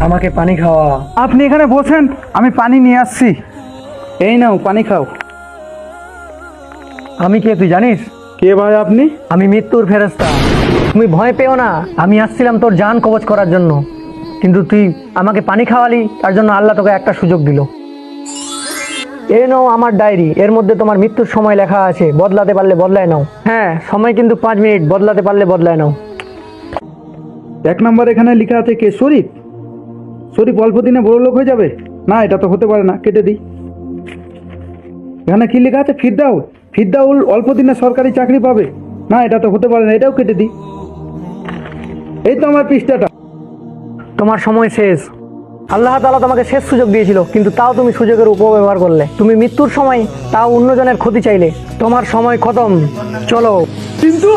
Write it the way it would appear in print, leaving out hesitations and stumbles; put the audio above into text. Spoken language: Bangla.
আমাকে পানি খাওয়া। আপনি এখানে বসেন, আমি পানি নিয়ে আসছি। এই নাও পানি খাও। আমি কে তুই জানিস? কে ভাই আপনি? আমি মৃত্যুর ফেরেশতা। তুমি ভয় পেও না, আমি আসছিলাম তোর জান কবজ করার জন্য, কিন্তু তুই আমাকে পানি খাওয়ালি, তার জন্য আল্লাহ তোকে একটা সুযোগ দিল। এই নাও আমার ডায়েরি, এর মধ্যে তোমার মৃত্যুর সময় লেখা আছে, বদলাতে পারলে বদলায় নাও। হ্যাঁ, সময় কিন্তু 5 মিনিট, বদলাতে পারলে বদলায় নাও। 1 নম্বর এখানে লেখা আছে কে? শরীফ। শরীফ অল্প দিনে বড় লোক হয়ে যাবে? না, এটা তো হতে পারে না, কেটে দিই। এখানে কি লেখা আছে? ফিরদাউল। ফিরদাউল অল্প দিনে সরকারি চাকরি পাবে? না, এটা তো হতে পারে না, এটাও কেটে দিই। এই তো আমার পৃষ্ঠাটা। তোমার সময় শেষ। আল্লাহ তাআলা তোমাকে শেষ সুযোগ দিয়েছিল, কিন্তু তাও তুমি সুযোগের অপব্যবহার করলে। তুমি মৃত্যুর সময় তাও অন্যজনের ক্ষতি চাইলে। তোমার সময় খতম, চলো। কিন্তু